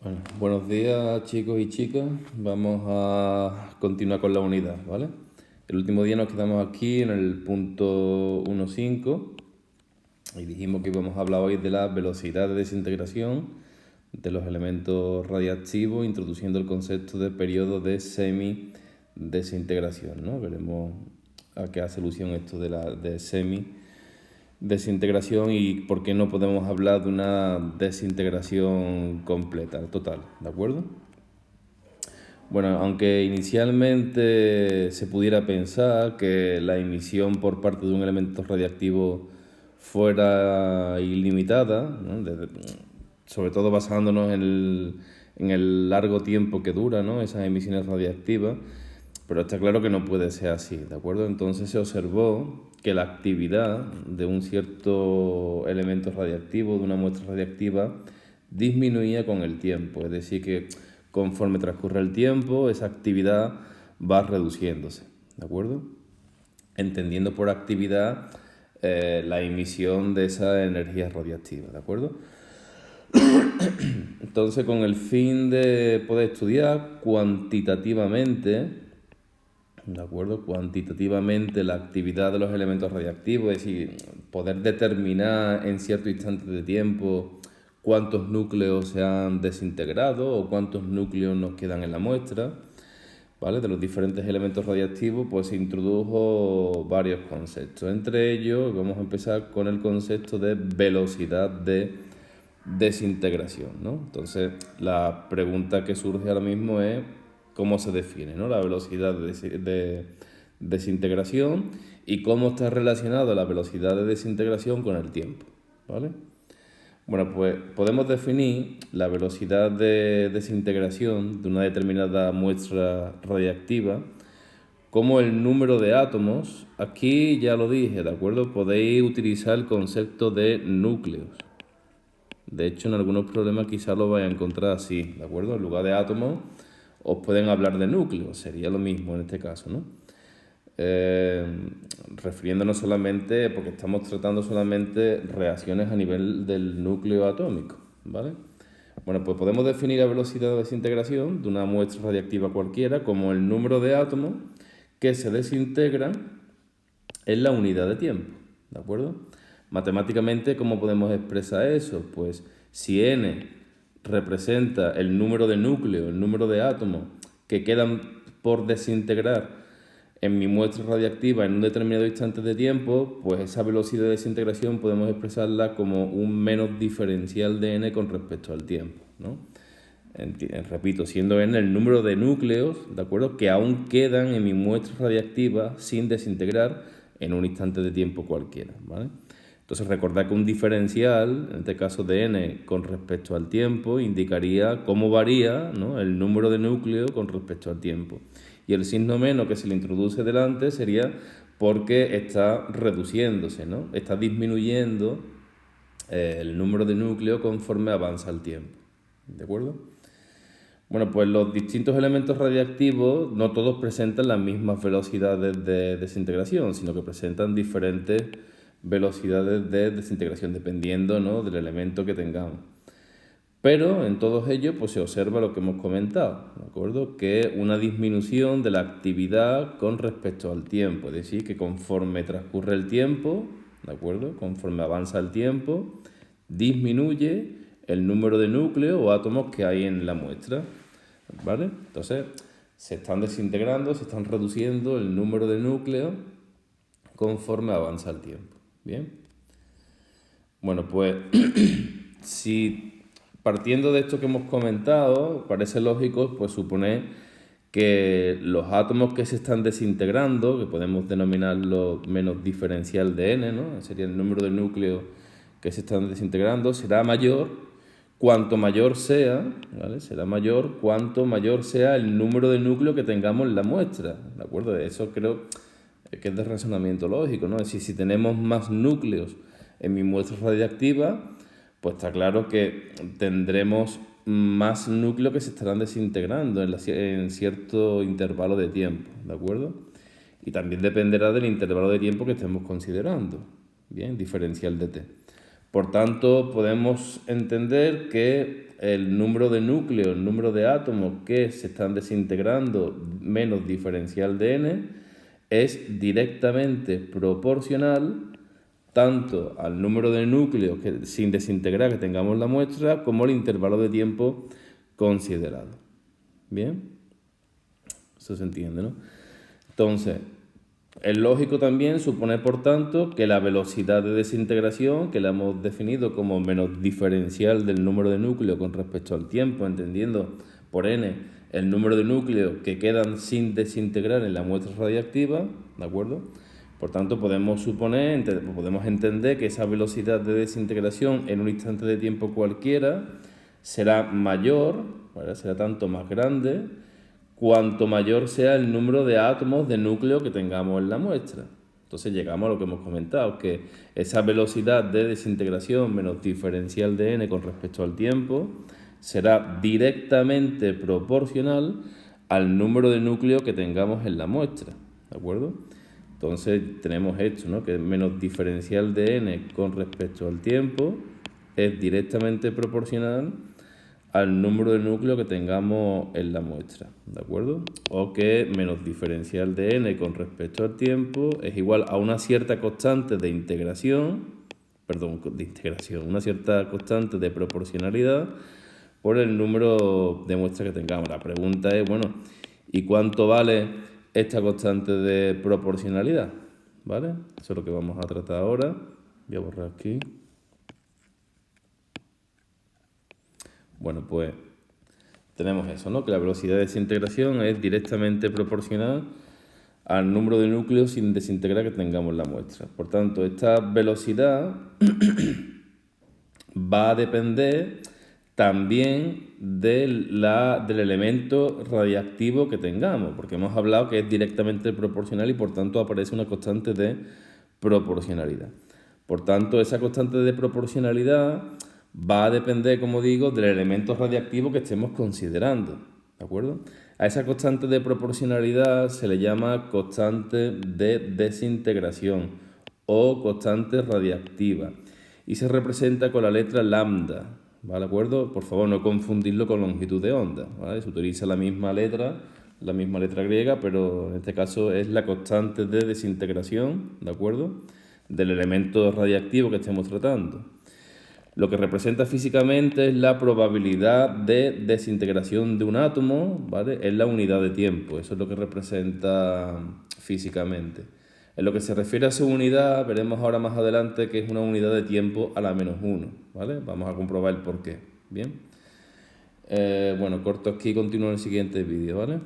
Bueno, buenos días chicos y chicas. Vamos a continuar con la unidad, ¿vale? El último día nos quedamos aquí en el punto 1.5 y dijimos que íbamos a hablar hoy de la velocidad de desintegración de los elementos radiactivos, introduciendo el concepto de periodo de semi-desintegración, ¿no? Veremos a qué hace alusión esto de semi-desintegración y por qué no podemos hablar de una desintegración completa, total, ¿de acuerdo? Bueno, aunque inicialmente se pudiera pensar que la emisión por parte de un elemento radiactivo fuera ilimitada, ¿no? Sobre todo basándonos en el largo tiempo que dura, ¿no? Esas emisiones radiactivas, pero está claro que no puede ser así, ¿de acuerdo? Entonces se observó que la actividad de un cierto elemento radiactivo, de una muestra radiactiva, disminuía con el tiempo, es decir, que conforme transcurre el tiempo, esa actividad va reduciéndose, ¿de acuerdo? Entendiendo por actividad la emisión de esa energía radiactiva, ¿de acuerdo? Entonces, con el fin de poder estudiar cuantitativamente, ¿de acuerdo? Cuantitativamente la actividad de los elementos radiactivos, es decir, poder determinar en cierto instante de tiempo cuántos núcleos se han desintegrado o cuántos núcleos nos quedan en la muestra, ¿vale? De los diferentes elementos radiactivos, pues se introdujo varios conceptos. Entre ellos, vamos a empezar con el concepto de velocidad de desintegración, ¿no? Entonces, la pregunta que surge ahora mismo es cómo se define, ¿no? La velocidad de desintegración y cómo está relacionada la velocidad de desintegración con el tiempo, ¿vale? Bueno, pues podemos definir la velocidad de desintegración de una determinada muestra radiactiva como el número de átomos. Aquí ya lo dije, ¿de acuerdo? Podéis utilizar el concepto de núcleos. De hecho, en algunos problemas quizás lo vais a encontrar así, ¿de acuerdo? En lugar de átomos os pueden hablar de núcleos, sería lo mismo en este caso, ¿no? Refiriéndonos solamente, porque estamos tratando solamente reacciones a nivel del núcleo atómico, ¿vale? Bueno, pues podemos definir la velocidad de desintegración de una muestra radiactiva cualquiera como el número de átomos que se desintegran en la unidad de tiempo, ¿de acuerdo? Matemáticamente, ¿cómo podemos expresar eso? Pues si n representa el número de núcleos, el número de átomos que quedan por desintegrar en mi muestra radiactiva en un determinado instante de tiempo, pues esa velocidad de desintegración podemos expresarla como un menos diferencial de n con respecto al tiempo, ¿no? Repito, siendo n el número de núcleos, ¿de acuerdo?, que aún quedan en mi muestra radiactiva sin desintegrar en un instante de tiempo cualquiera, ¿vale? Entonces recordad que un diferencial, en este caso de n con respecto al tiempo, indicaría cómo varía, ¿no?, el número de núcleos con respecto al tiempo. Y el signo menos que se le introduce delante sería porque está reduciéndose, ¿no? Está disminuyendo el número de núcleos conforme avanza el tiempo, ¿de acuerdo? Bueno, pues los distintos elementos radiactivos no todos presentan las mismas velocidades de desintegración, sino que presentan diferentes velocidades de desintegración dependiendo, ¿no?, del elemento que tengamos. Pero en todos ellos pues, se observa lo que hemos comentado, ¿de acuerdo? Que es una disminución de la actividad con respecto al tiempo, es decir, que conforme transcurre el tiempo, ¿de acuerdo?, conforme avanza el tiempo, disminuye el número de núcleos o átomos que hay en la muestra, ¿vale? Entonces, se están desintegrando, se están reduciendo el número de núcleos conforme avanza el tiempo, ¿bien? Bueno, pues si partiendo de esto que hemos comentado, parece lógico pues suponer que los átomos que se están desintegrando, que podemos denominarlo menos diferencial de n, ¿no?, sería el número de núcleos que se están desintegrando, será mayor cuanto mayor sea, ¿vale? Será mayor cuanto mayor sea el número de núcleos que tengamos en la muestra, ¿de acuerdo? Eso creo que es de razonamiento lógico, ¿no? Es decir, si tenemos más núcleos en mi muestra radiactiva, pues está claro que tendremos más núcleos que se estarán desintegrando en cierto intervalo de tiempo, ¿de acuerdo? Y también dependerá del intervalo de tiempo que estemos considerando, bien, diferencial de t. Por tanto, podemos entender que el número de núcleos, el número de átomos que se están desintegrando menos diferencial de n es directamente proporcional tanto al número de núcleos que, sin desintegrar que tengamos en la muestra como el intervalo de tiempo considerado. ¿Bien? Eso se entiende, ¿no? Entonces, es lógico también suponer, por tanto, que la velocidad de desintegración, que la hemos definido como menos diferencial del número de núcleos con respecto al tiempo, entendiendo por n el número de núcleos que quedan sin desintegrar en la muestra radiactiva, ¿de acuerdo? Por tanto, podemos suponer, podemos entender que esa velocidad de desintegración en un instante de tiempo cualquiera será mayor, ¿vale? Será tanto más grande, cuanto mayor sea el número de átomos de núcleo que tengamos en la muestra. Entonces llegamos a lo que hemos comentado, que esa velocidad de desintegración menos diferencial de n con respecto al tiempo será directamente proporcional al número de núcleos que tengamos en la muestra, ¿de acuerdo? Entonces tenemos esto, ¿no? Que menos diferencial de n con respecto al tiempo es directamente proporcional al número de núcleos que tengamos en la muestra, ¿de acuerdo? O que menos diferencial de n con respecto al tiempo es igual a una cierta constante de integración, una cierta constante de proporcionalidad por el número de muestras que tengamos. La pregunta es, bueno, ¿y cuánto vale esta constante de proporcionalidad? ¿Vale? Eso es lo que vamos a tratar ahora. Voy a borrar aquí. Bueno, pues tenemos eso, ¿no? Que la velocidad de desintegración es directamente proporcional al número de núcleos sin desintegrar que tengamos en la muestra. Por tanto, esta velocidad va a depender también del elemento radiactivo que tengamos, porque hemos hablado que es directamente proporcional y por tanto aparece una constante de proporcionalidad. Por tanto, esa constante de proporcionalidad va a depender, como digo, del elemento radiactivo que estemos considerando, ¿de acuerdo? A esa constante de proporcionalidad se le llama constante de desintegración o constante radiactiva y se representa con la letra lambda, ¿vale? ¿De acuerdo? Por favor, no confundirlo con longitud de onda, ¿vale? Se utiliza la misma letra griega, pero en este caso es la constante de desintegración, ¿de acuerdo?, del elemento radiactivo que estemos tratando. Lo que representa físicamente es la probabilidad de desintegración de un átomo, ¿vale? Es la unidad de tiempo, eso es lo que representa físicamente. En lo que se refiere a su unidad, veremos ahora más adelante que es una unidad de tiempo a la -1, ¿vale? Vamos a comprobar el porqué, ¿bien? Bueno, corto aquí y continúo en el siguiente vídeo, ¿vale?